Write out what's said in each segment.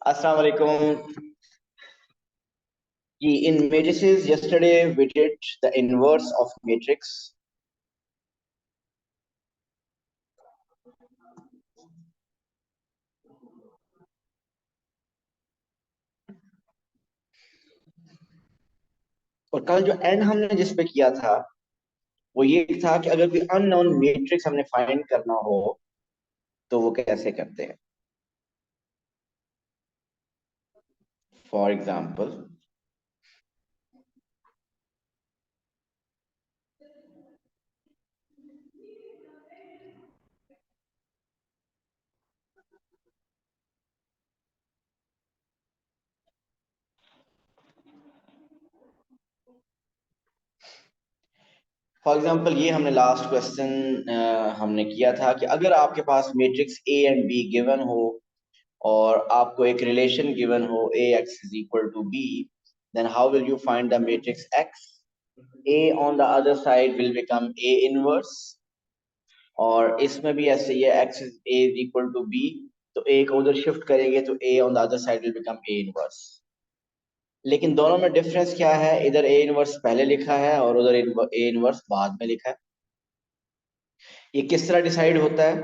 Assalamu alaikum. In matrices, yesterday we did the inverse of matrix. और कल जो and हमने जिस पे किया था वो ये था कि अगर कोई अननोन मैट्रिक्स हमने फाइंड करना हो तो वो कैसे करते हैं। फॉर एग्जांपल फॉर एग्जाम्पल ये हमने लास्ट क्वेश्चन हमने किया था कि अगर आपके पास matrix A and B given हो और आपको एक रिलेशन गिवन हो A X is equal to B, then how will you find the matrix X? A on the other side will become A inverse, और इसमें भी ऐसे ही है, X is A is equal to B, तो A को उधर shift करेंगे तो A on the other side will become A inverse. लेकिन दोनों में डिफरेंस क्या है? इधर ए इनवर्स पहले लिखा है और उधर ए इनवर्स बाद में लिखा है। ये किस तरह डिसाइड होता है?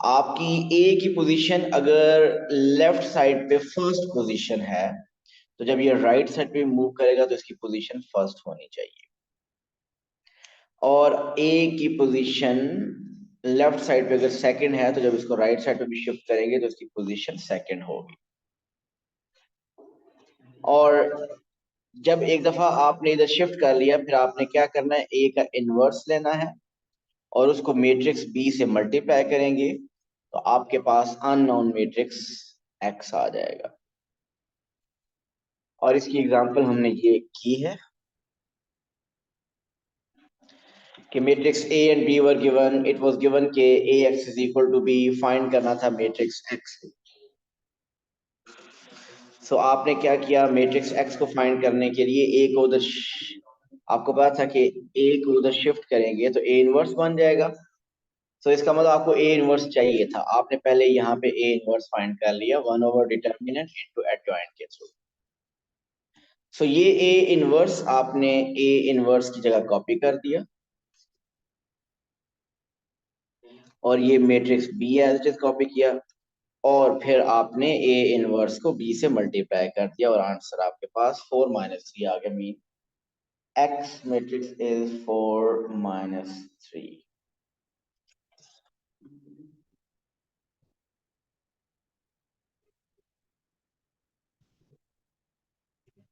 आपकी ए की पोजीशन अगर लेफ्ट साइड पे फर्स्ट पोजीशन है, तो जब ये राइट साइड पे मूव करेगा तो इसकी पोजीशन फर्स्ट होनी चाहिए, और ए की पोजीशन लेफ्ट साइड पे अगर सेकंड है तो जब इसको राइट साइड पे भी शिफ्ट करेंगे तो इसकी पोजीशन सेकंड होगी। और जब एक दफा आपने इधर शिफ्ट कर लिया, फिर आपने क्या करना है, ए का इनवर्स लेना है और उसको मैट्रिक्स बी से मल्टीप्लाई करेंगे तो आपके पास अननोन मैट्रिक्स एक्स आ जाएगा। और इसकी एग्जांपल हमने ये की है कि matrix A and B were given, it was given के A X is equal to B, find करना था मैट्रिक्स एक्स। सो आपने क्या किया, मैट्रिक्स एक्स को फाइंड करने के लिए ए को उधर आपको पता था कि ए को उधर शिफ्ट करेंगे तो ए इनवर्स बन जाएगा। सो इसका मतलब आपको ए इनवर्स चाहिए था, आपने पहले यहाँ पे ए इनवर्स फाइंड कर लिया 1/डिटर्मिनेंट इनटू एडजॉइंट के थ्रू। सो ये ए इनवर्स आपने ए इनवर्स की जगह कॉपी कर दिया और ये matrix b as it is copy किया, और फिर आपने ए इनवर्स को बी से मल्टीप्लाई कर दिया और आंसर आपके पास 4 - 3 आ गया। Mean X matrix is 4 - 3।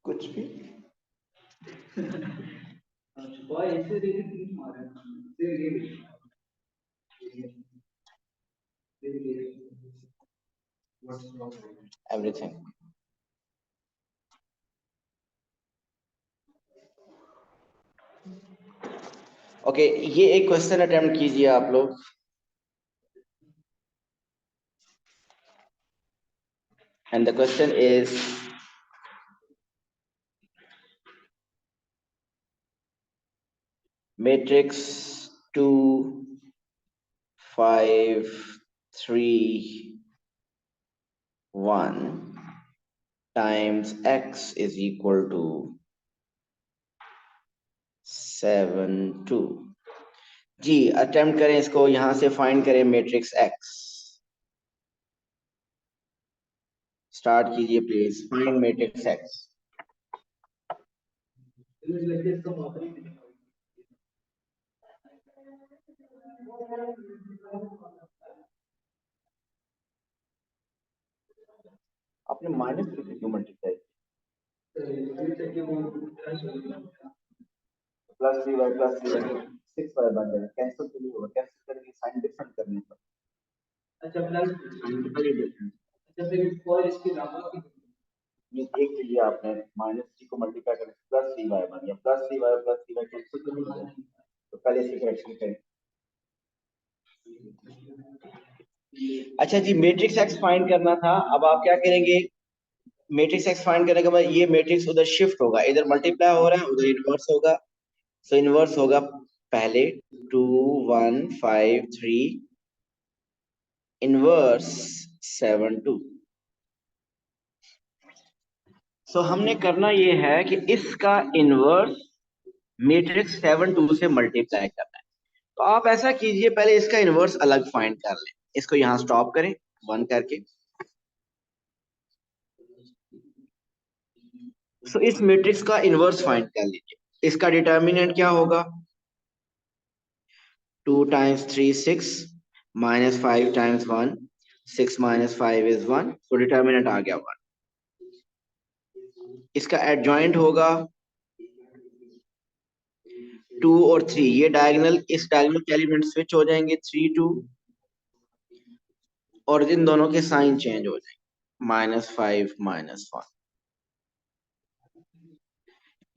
कुछ भी एवरीथिंग। ओके, ये एक क्वेश्चन अटेम्प्ट कीजिए आप लोग। And the question is matrix 2 5 3 1 times x is equal to 7 2। जी अटेम्प्ट करें इसको, यहां से फाइंड करें मैट्रिक्स x। स्टार्ट कीजिए प्लीज, फाइंड मैट्रिक्स x। आपने माइनस क्यों मल्टीप्लाई, +3y +3y 6y बन जाएगा, कैंसिल तो नहीं होगा, कैंसिल करके साइन डिफरेंट करने पर। अच्छा प्लस सिंपली डिफरेंस। अच्छा फिर और इसके अलावा ये एक चीज आपने -3 को मल्टीप्लाई करके +3y बन गया, +3y कैंसिल तो नहीं होगा, तो पहले इसकी करेक्शन करें। अच्छा जी, मैट्रिक्स एक्स फाइंड करना था, अब आप क्या करेंगे, मैट्रिक्स एक्स फाइंड करने के बाद ये मैट्रिक्स उधर शिफ्ट होगा, इधर मल्टीप्लाई हो रहा है उधर इनवर्स होगा। सो इनवर्स होगा पहले 2 1 5 3 इनवर्स 7 2। सो हमने करना ये है कि इसका इनवर्स मैट्रिक्स 7 2 से मल्टीप्लाई करना है। तो आप ऐसा कीजिए, पहले इसका इनवर्स अलग फाइंड कर लें, इसको यहां स्टॉप करें 1 करके। सो इस मैट्रिक्स का इनवर्स फाइंड कर लीजिए। इसका डिटर्मिनेंट क्या होगा, 2 times 3 6 -5 times 1 6 - 5 is 1, तो डिटर्मिनेंट आ गया 1। इसका एडजॉइंट होगा 2 और 3, ये डायगोनल, इस डायगोनल के एलिमेंट स्विच हो जाएंगे 3 2, और इन दोनों के साइन चेंज हो जाएंगे -5 -1,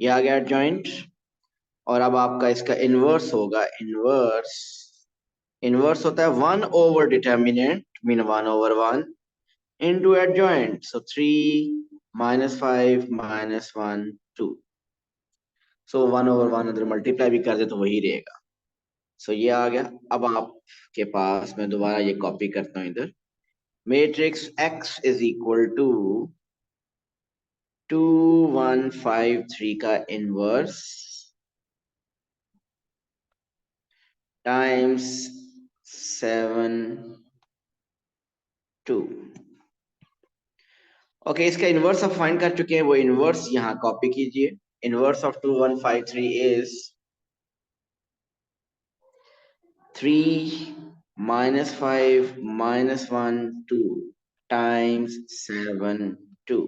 ये आ गया एडजॉइंट। और अब आपका इसका इनवर्स होगा। इनवर्स होता है 1/डिटर्मिनेंट, mean 1/1 into adjoint. So 3 minus 5 minus 1 2. So 1/1 अगर मल्टीप्लाई भी कर दे तो वही रहेगा। सो ये आ गया। अब आपके पास मैं दोबारा ये कॉपी करता हूँ इधर। Matrix x is equal to 2 1 5 3 का इनवर्स टाइम्स 7 2। ओके, इसका इनवर्स आप फाइंड कर चुके हैं, वो इनवर्स यहाँ कॉपी कीजिए। Inverse of 2 1 5 3 is 3 minus 5 minus 1 2 times 7 2।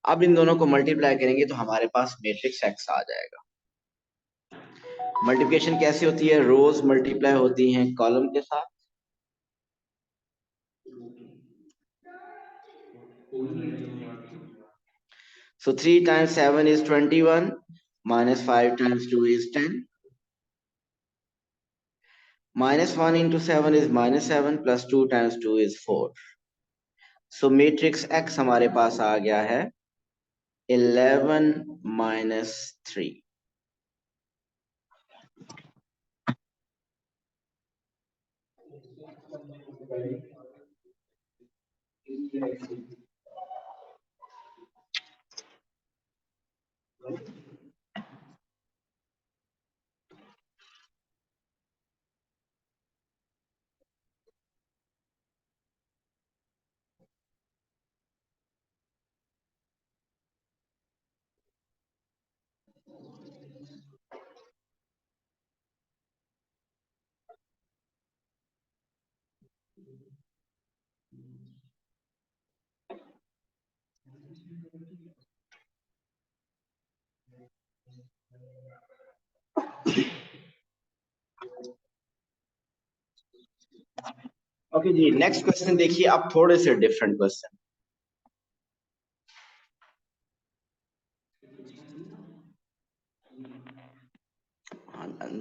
अब इन दोनों को मल्टीप्लाई करेंगे तो हमारे पास मैट्रिक्स एक्स आ जाएगा। मल्टीप्लिकेशन कैसे होती है? रोज मल्टीप्लाई होती हैं कॉलम के साथ। So 3 times 7 is 21 minus 5 times 2 is 10 minus 1 into 7 is minus 7 plus 2 times 2 is 4। So matrix x हमारे पास आ गया है 11 minus 3। ओके जी, नेक्स्ट क्वेश्चन देखिए। अब थोड़े से डिफरेंट क्वेश्चन।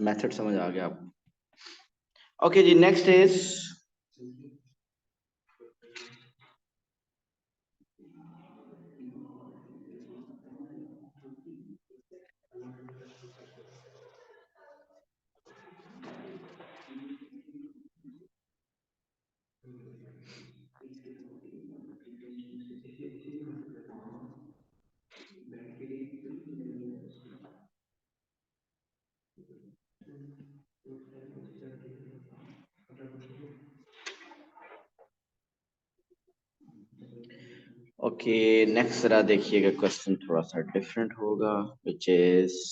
मेथड समझ आ गया आपको? ओके जी, नेक्स्ट इज ओके। नेक्स्ट जरा देखिएगा, क्वेश्चन थोड़ा सा डिफरेंट होगा, विच इज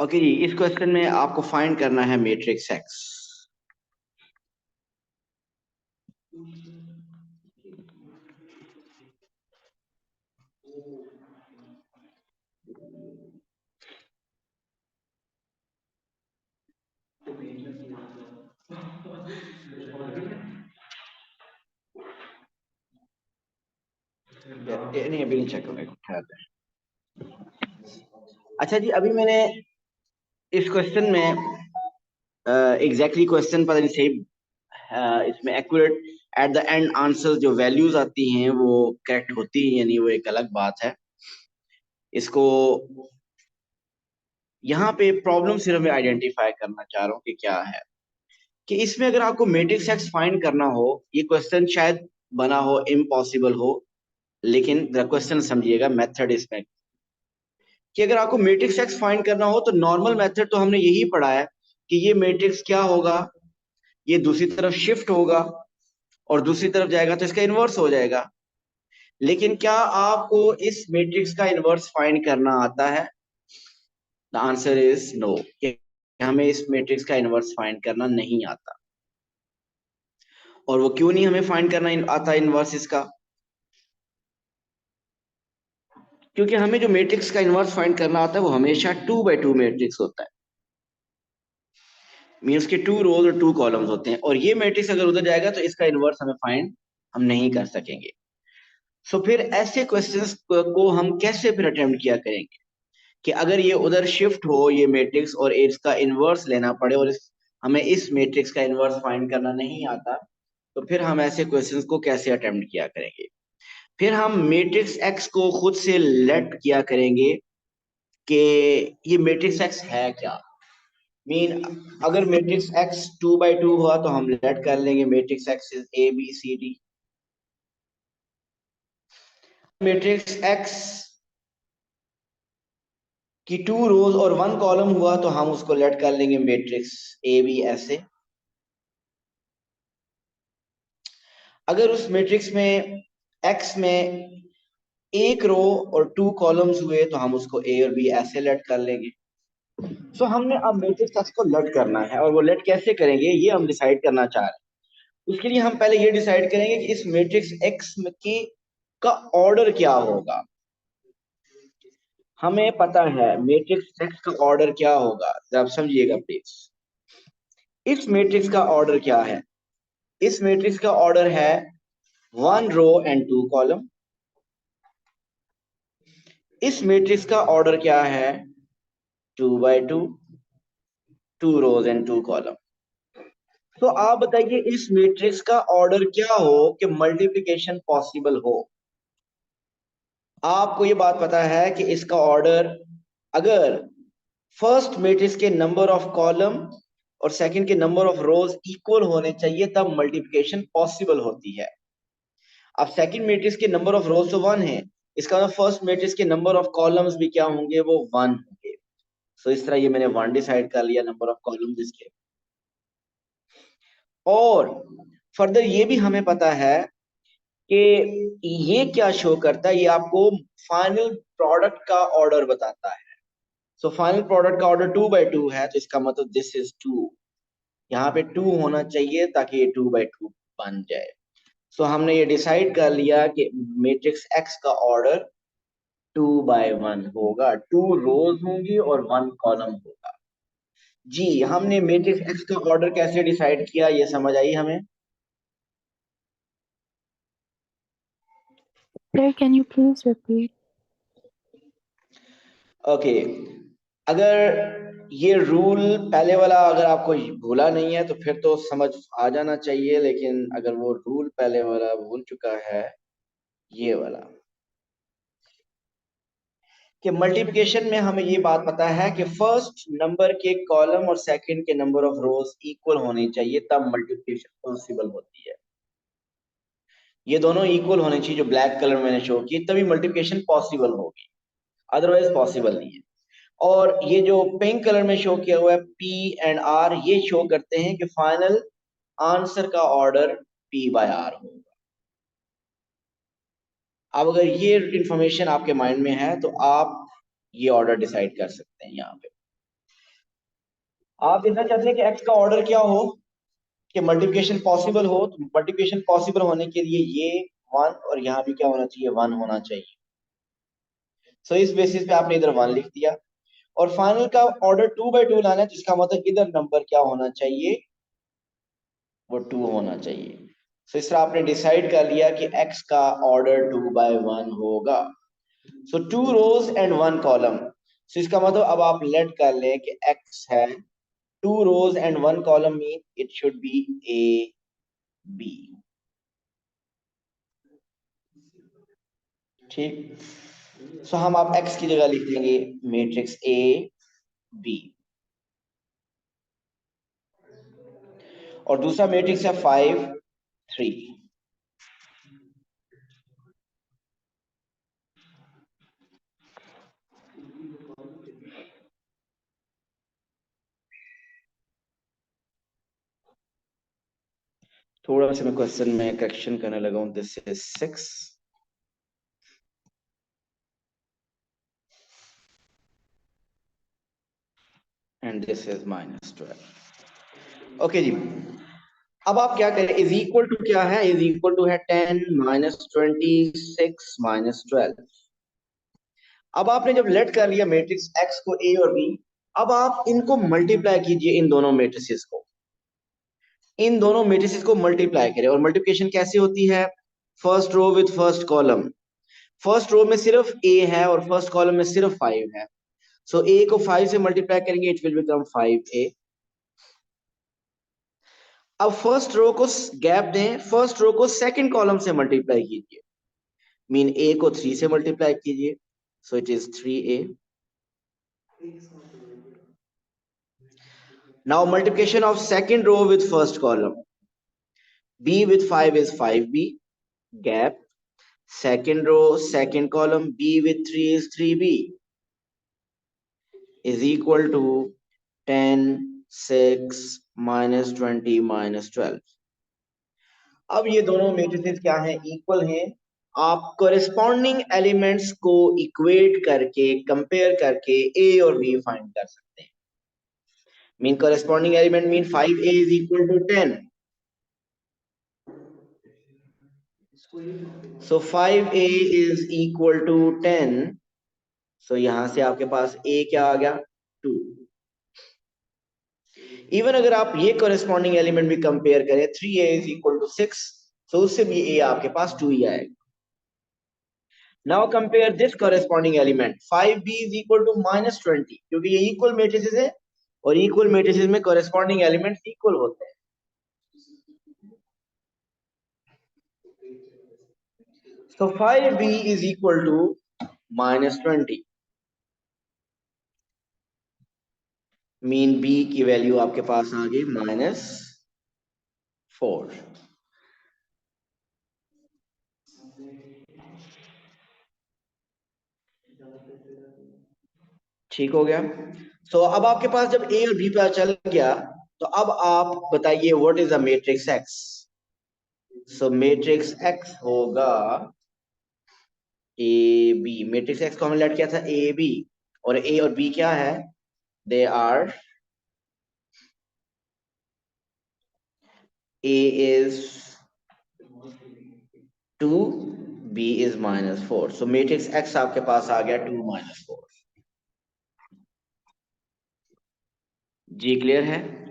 ओके जी, इस क्वेश्चन में आपको फाइंड करना है मैट्रिक्स एक्स। नहीं, अभी नहीं चेक करें। अच्छा जी, अभी मैंने इस क्वेश्चन में एग्जैक्टली क्वेश्चन पता नहीं सही, इसमें accurate at the end answer जो वैल्यूज आती हैं वो करेक्ट होती है यानी वो एक अलग बात है। इसको यहाँ पे प्रॉब्लम सिर्फ मैं आइडेंटिफाई करना चाह रहा हूँ कि क्या है, कि इसमें अगर आपको मैट्रिक्स एक्स फाइंड करना हो, ये क्वेश्चन शायद बना हो इम्पॉसिबल हो, लेकिन द क्वेश्चन समझिएगा, मेथड इसमें कि अगर आपको मैट्रिक्स एक्स फाइंड करना हो तो नॉर्मल मेथड तो हमने यही पढ़ा है कि ये मैट्रिक्स क्या होगा, ये दूसरी तरफ शिफ्ट होगा और दूसरी तरफ जाएगा तो इसका इनवर्स हो जाएगा। लेकिन क्या आपको इस मैट्रिक्स का इनवर्स फाइंड करना आता है? द आंसर इज नो, हमें इस मैट्रिक्स का इनवर्स फाइंड करना नहीं आता। और वो क्यों नहीं हमें फाइंड करना आता इनवर्स इसका? क्योंकि हमें जो मैट्रिक्स का इनवर्स फाइंड करना आता है वो हमेशा 2 by 2 मैट्रिक्स होता है, मीन्स के 2 रोज और 2 कॉलम्स होते हैं, और ये मैट्रिक्स अगर उधर जाएगा तो इसका इनवर्स हमें फाइंड हम नहीं कर सकेंगे। सो फिर ऐसे क्वेश्चंस को हम कैसे फिर अटेम्प्ट किया करेंगे कि अगर ये उधर शिफ्ट हो ये मैट्रिक्स और इसका इनवर्स लेना पड़े और हमें इस मैट्रिक्स का इनवर्स फाइंड करना नहीं आता, तो फिर हम ऐसे क्वेश्चंस को कैसे अटेम्प्ट किया करेंगे? फिर हम मैट्रिक्स एक्स को खुद से लेट किया करेंगे कि ये मैट्रिक्स एक्स है क्या। अगर मैट्रिक्स एक्स 2 by 2 हुआ तो हम लेट कर लेंगे matrix x is a b c d. Matrix x की 2 रोज और 1 कॉलम हुआ तो हम उसको लेट कर लेंगे मैट्रिक्स ए बी ऐसे। अगर उस मैट्रिक्स में एक्स में 1 रो और 2 कॉलम्स हुए तो हम उसको ए और बी ऐसे लेट कर लेंगे। सो हमने अब मैट्रिक्स एक्स को लेट करना है, और वो लेट कैसे करेंगे ये हम डिसाइड करना चाह रहे हैं। उसके लिए हम पहले ये डिसाइड करेंगे कि इस मैट्रिक्स एक्स की का ऑर्डर क्या होगा। हमें पता है मैट्रिक्स एक्स का ऑर्डर क्या होगा, जरा आप समझिएगा प्लीज। इस मैट्रिक्स का ऑर्डर क्या है? इस मैट्रिक्स का ऑर्डर है 1 रो एंड 2 कॉलम। इस मैट्रिक्स का ऑर्डर क्या है? 2 by 2, 2 rows and 2 column। तो आप बताइए इस मैट्रिक्स का ऑर्डर क्या हो कि मल्टीप्लिकेशन पॉसिबल हो। आपको ये बात पता है कि इसका ऑर्डर, अगर फर्स्ट मैट्रिक्स के नंबर ऑफ कॉलम और सेकंड के नंबर ऑफ रोज इक्वल होने चाहिए तब मल्टीप्लिकेशन पॉसिबल होती है। अब सेकंड मैट्रिक्स के नंबर ऑफ रोज तो 1 है, इसका मतलब फर्स्ट मैट्रिक्स के नंबर ऑफ कॉलम्स भी क्या होंगे? वो 1 होंगे। सो इस तरह ये मैंने 1 डिसाइड कर लिया नंबर ऑफ कॉलम्स इसके। और फर्दर ये भी हमें पता है कि ये क्या शो करता है, ये आपको फाइनल प्रोडक्ट का ऑर्डर बताता है। सो फाइनल प्रोडक्ट का ऑर्डर 2 by 2 है, तो इसका मतलब दिस इज 2। यहाँ पे 2 होना चाहिए ताकि ये 2 by 2 बन जाए। सो हमने ये डिसाइड कर लिया कि मैट्रिक्स एक्स का ऑर्डर 2 by 1 होगा, 2 रोज होंगी और 1 कॉलम होगा। जी, हमने मैट्रिक्स एक्स का ऑर्डर कैसे डिसाइड किया ये समझ आई हमें? Sir, can you please repeat? Okay, अगर ये रूल पहले वाला अगर आपको भूला नहीं है तो फिर तो समझ आ जाना चाहिए, लेकिन अगर वो रूल पहले वाला भूल चुका है, ये वाला कि मल्टीप्लिकेशन में हमें ये बात पता है कि फर्स्ट नंबर के कॉलम और सेकंड के नंबर ऑफ रोज इक्वल होने चाहिए तब मल्टीप्लिकेशन पॉसिबल होती है। ये दोनों इक्वल होने चाहिए जो ब्लैक कलर में मैंने शो की, तभी मल्टीप्लिकेशन पॉसिबल होगी, अदरवाइज पॉसिबल नहीं है। और ये जो पिंक कलर में शो किया हुआ है पी एंड आर, ये शो करते हैं कि फाइनल आंसर का ऑर्डर पी बाय आर होगा। अब अगर ये इंफॉर्मेशन आपके माइंड में है तो आप ये ऑर्डर डिसाइड कर सकते हैं यहाँ पे। आप देखना चाहते हैं कि एक्स का ऑर्डर क्या हो, कि मल्टीप्लिकेशन पॉसिबल हो। तो मल्टीप्लिकेशन पॉसिबल होने के लिए ये 1 और यहाँ भी क्या होना चाहिए, 1 होना चाहिए। सो इस बेसिस पे आपने इधर 1 लिख दिया। और फाइनल का ऑर्डर 2/2 लाना है, जिसका मतलब इधर नंबर क्या होना चाहिए, वो 2 होना चाहिए। सो इस तरह आपने डिसाइड कर लिया कि x का ऑर्डर 2/1 होगा। सो 2 रोज एंड 1 कॉलम। सो इसका मतलब अब आप लेट कर लें कि x है 2 rows and 1 column, mean it should be A, B. ठीक। सो हम आप x की जगह लिख देंगे मैट्रिक्स A, B। और दूसरा मैट्रिक्स है 5, 3। थोड़ा सा मैं क्वेश्चन में करेक्शन करने लगा हूं। This is 6 and this is -12। Okay जी। अब आप क्या करें, इज इक्वल टू क्या है, इज इक्वल टू है 10 -26 -12। अब आपने जब लेट कर लिया मैट्रिक्स x को a और b, अब आप इनको मल्टीप्लाई कीजिए, इन दोनों मैट्रिसेस को, इन दोनों मैट्रिसेस को मल्टीप्लाई करें। और मल्टीप्लिकेशन कैसे होती है, first row with first column. First row में सिर्फ a है और फर्स्ट कॉलम में सिर्फ 5 है। सो a को 5 से मल्टीप्लाई करेंगे, इट विल बिकम 5a। अब फर्स्ट रो को गैप दें, फर्स्ट रो को सेकंड कॉलम से मल्टीप्लाई कीजिए, मीन a को 3 से मल्टीप्लाई कीजिए, so it is 3a। Now multiplication of second row with first column, b with 5 is 5b, gap. Second row, second column, b with 3 is 3b, is equal to 10, 6, -20, -12। अब ये दोनों matrices क्या हैं, equal हैं। आप corresponding elements को equate करके, compare करके a और b फाइंड कर सकते हैं। Mean corresponding element mean 5a is equal to 10। So 5a is equal to 10। सो यहां से आपके पास a क्या आ गया, 2। इवन अगर आप ये कोरिस्पॉन्डिंग एलिमेंट भी कंपेयर करें, 3a is equal to 6, तो उससे भी a आपके पास 2 ही आएगा। Now compare this corresponding element 5b is equal to -20, क्योंकि ये इक्वल मैट्रिसेस है और इक्वल मैट्रिसेस में कोरिस्पॉन्डिंग एलिमेंट्स इक्वल होते हैं। So 5b is equal to -20, mean b की वैल्यू आपके पास आ गई -4। ठीक हो गया। सो अब आपके पास जब ए और बी पता चल गया, तो अब आप बताइए what is a matrix x. So matrix x होगा ए बी। मैट्रिक्स एक्स को हमने लेट किया था ए बी, और ए और बी क्या है, they are, a is 2, b is -4। So matrix x आपके पास आ गया 2 -4। जी क्लियर है।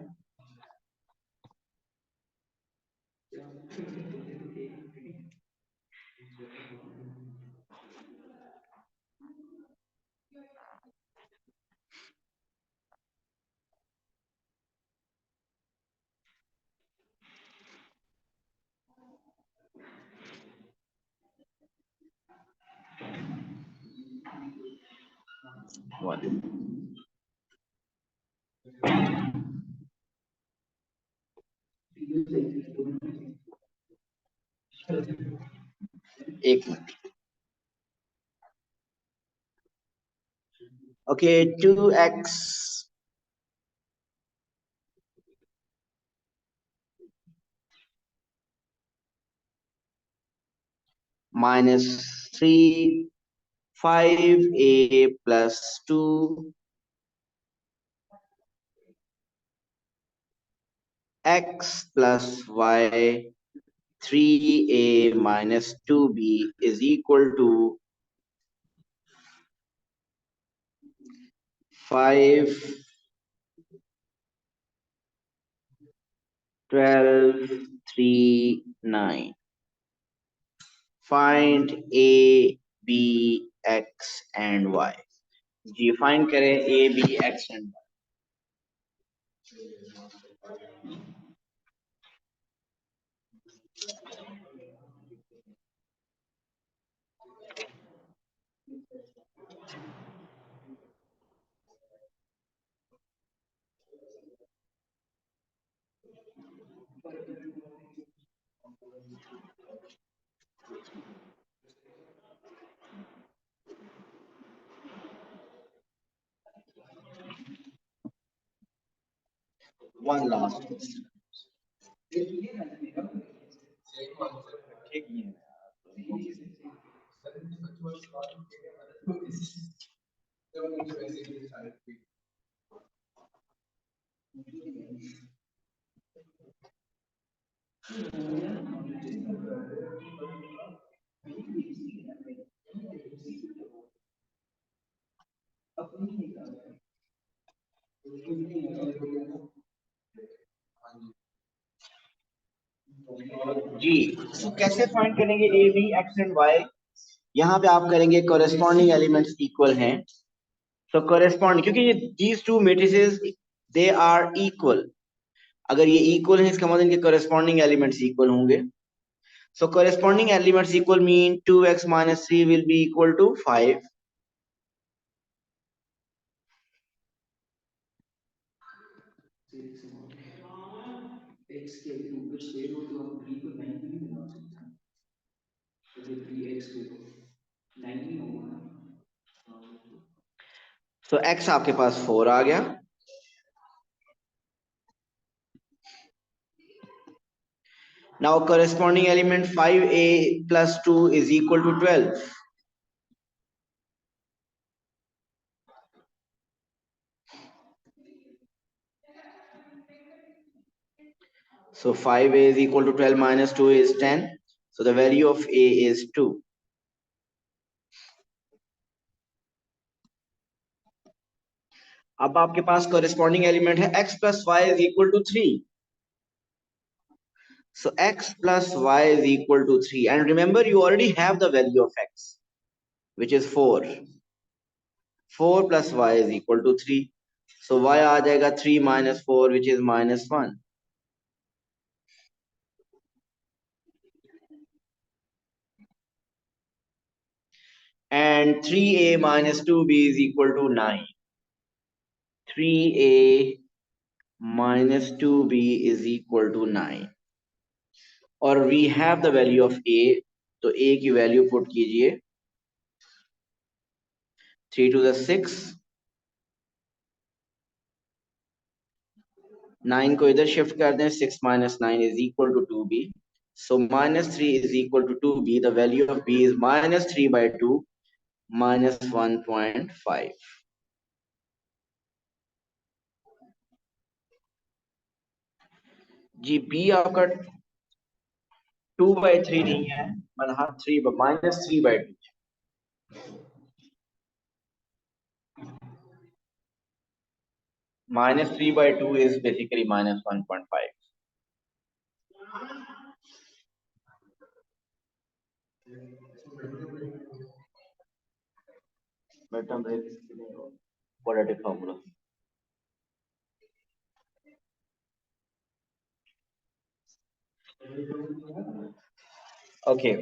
एक minute. Okay, 2x -3, 5a plus 2 x plus y 3a minus 2b is equal to 5, 12, 3, 9. Find a, b, x and y. जी find करें a, b, x and y. One last question. जी so कैसे फाइंड करेंगे a, b, x and y? यहाँ पे आप करेंगे corresponding elements equal हैं. So correspond क्योंकि ये these two matrices they are equal. अगर ये equal हैं इसका मतलब इनके corresponding elements equal होंगे. So corresponding elements equal mean 2x minus 3 will be equal to 5. So x आपके पास 4 आ गया. Now corresponding element 5a plus 2 is equal to 12. So 5a is equal to 12 minus 2 is 10. So the value of a is 2. अब आपके पास corresponding element है x plus y is equal to 3. So x plus y is equal to 3. And remember you already have the value of x, which is 4. 4 plus y is equal to 3. So y आ जाएगा 3 minus 4, which is minus 1. And 3a minus 2b is equal to 9. 3a minus 2b is equal to 9. और we have the value of a, तो a की value put कीजिए. 3 to the 6. 9 को इधर shift कर दें. 6 minus 9 is equal to 2b. So minus 3 is equal to 2b. The value of b is minus 3 by 2 minus 1.5. Ji b आपका 2 by 3 नहीं है, मतलब 3 minus 3 by 2. Minus 3 by 2 is basically minus 1.5. Quadratic formula. Okay.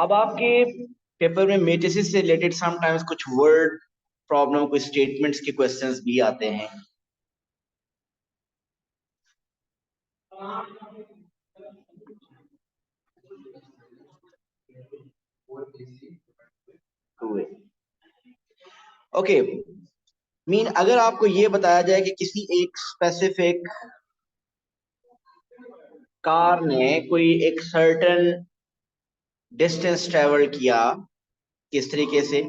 अब आपके paper में matrices से related sometimes कुछ word problem, कुछ स्टेटमेंट्स के क्वेश्चंस भी आते हैं. ओके मीन अगर आपको ये बताया जाए कि किसी एक स्पेसिफिक कार ने कोई एक सर्टेन डिस्टेंस ट्रेवल किया, किस तरीके से,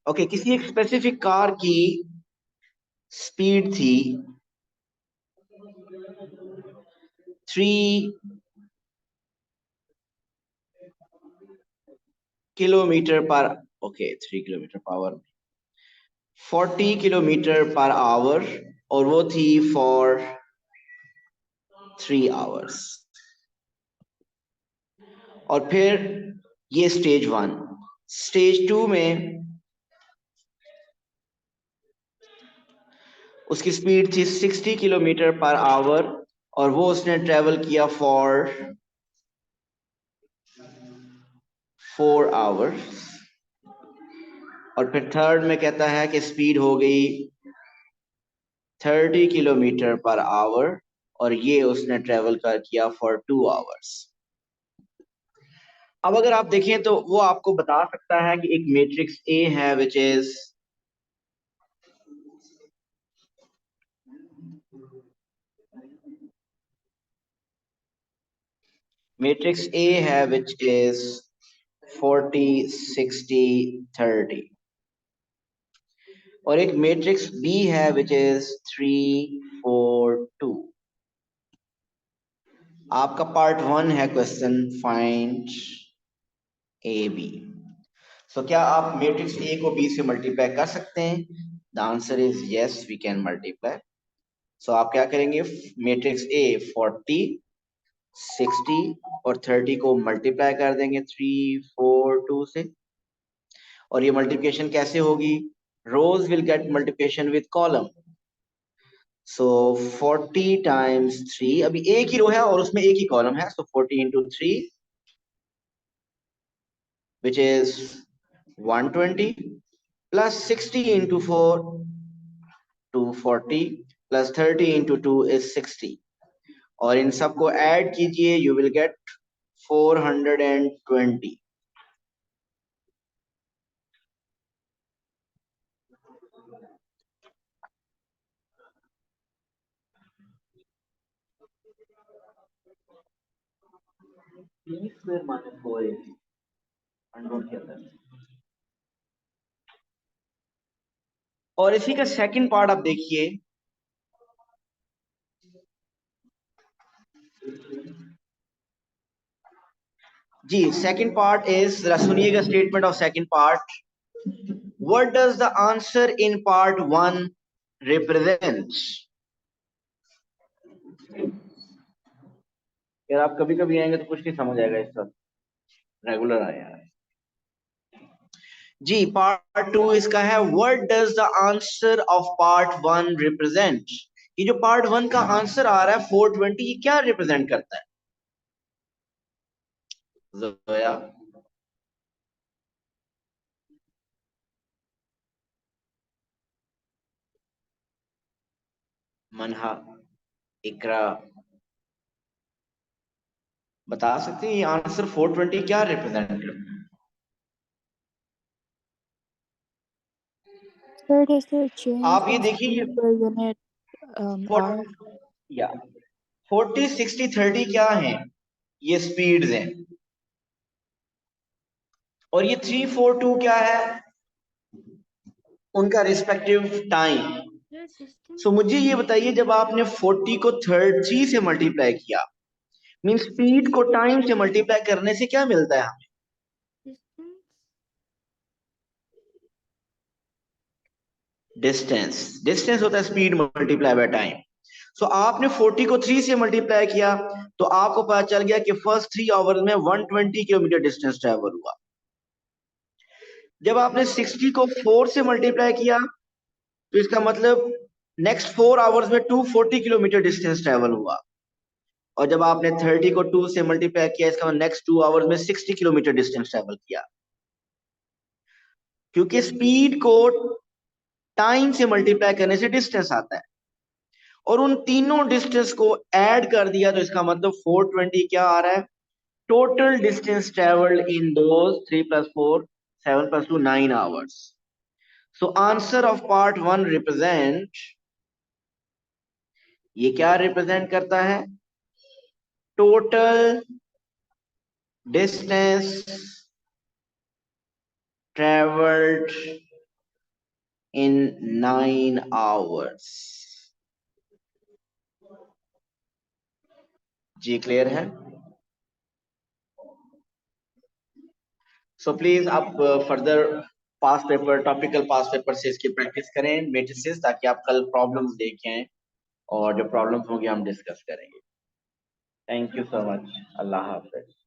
ओके, किसी एक स्पेसिफिक कार की स्पीड थी 3 किलोमीटर पर, okay 3 kilometre per hour, 40 kilometre per hour, और वो थी फॉर 3 आवर्स। और फिर ये स्टेज 1। स्टेज 2 में उसकी स्पीड थी 60 किलोमीटर पर आवर, और वो उसने ट्रेवल किया फॉर 4 आवर्स। और फिर थर्ड में कहता है कि स्पीड हो गई 30 किलोमीटर पर आवर, और ये उसने ट्रेवल कर किया फॉर 2 आवर्स। अब अगर आप देखें तो वो आपको बता सकता है कि एक मैट्रिक्स ए है विच इज मैट्रिक्स ए है विच इज 40 60 30, और एक मैट्रिक्स बी है विच इज 3 4 2। आपका पार्ट 1 है क्वेश्चन फाइंड ए बी। सो क्या आप मैट्रिक्स ए को बी से मल्टीप्लाई कर सकते हैं? The answer is yes, we can multiply. So आप क्या करेंगे, मैट्रिक्स ए 40 60 और 30 को मल्टीप्लाई कर देंगे 3 4 2 से। और ये मल्टीप्लिकेशन कैसे होगी? Rows will get multiplication with column. So 40 times 3, अभी एक ही रो है और उसमें एक ही कॉलम है, सो 40 into 3 which is 120, plus 60 into 4 240, plus 30 into 2 is 60, और इन सबको ऐड कीजिए, you will get 420। Square minus 480 under के अंदर। और इसी का सेकंड पार्ट आप देखिए, जी सेकंड पार्ट इज, जरा सुनिएगा statement of second part. What does the answer in part 1 represents? यार आप कभी कभी आएंगे तो कुछ नहीं समझ आएगा, इस तरह रेगुलर आया है। जी पार्ट 2 इसका है, what does the answer of part 1 represent? ये जो पार्ट 1 का आंसर आ रहा है 420, ये क्या रिप्रेजेंट करता है? जोया, मनहा, इकरा, बता सकते हैं ये आंसर 420 क्या रिप्रेजेंट करता है? Sir, does the change आप ये in देखिए, speed per unit hour? या 40 60 30 क्या है? ये स्पीड्स हैं। और ये 3 4 2 क्या है? उनका रिस्पेक्टिव टाइम। सो मुझे ये बताइए, जब आपने 40 को 3 से मल्टीप्लाई किया, मीन स्पीड को टाइम से मल्टीप्लाई करने से क्या मिलता है हमें? डिस्टेंस। डिस्टेंस होता है स्पीड मल्टीप्लाई बाय टाइम। सो आपने 40 को 3 से मल्टीप्लाई किया, तो आपको पता चल गया कि फर्स्ट 3 आवर्स में 120 किलोमीटर डिस्टेंस ट्रेवल हुआ। जब आपने 60 को 4 से मल्टीप्लाई किया, तो इसका मतलब नेक्स्ट 4 आवर्स में 240 किलोमीटर डिस्टेंस ट्रेवल हुआ। और जब आपने 30 को 2 से मल्टीप्लाई किया, इसका मतलब नेक्स्ट 2 आवर्स में 60 किलोमीटर डिस्टेंस ट्रेवल किया। क्योंकि स्पीड को टाइम से मल्टीप्लाई करने से डिस्टेंस आता है, और उन तीनों डिस्टेंस को ऐड कर दिया, तो इसका मतलब 420 क्या आ रहा है? Total distance travelled in those 3 + 4 7 + 2 9 hours. So answer of part 1 represent, ये क्या रिप्रेजेंट करता है? total distance traveled in 9 hours. जी क्लियर है? सो प्लीज आप further past paper, topical past paper से इसकी प्रैक्टिस करें मैट्रिसेस, ताकि आप कल प्रॉब्लम्स देखें और जो प्रॉब्लम्स होंगी हम डिस्कस करेंगे। Thank you so much. Allah Hafiz.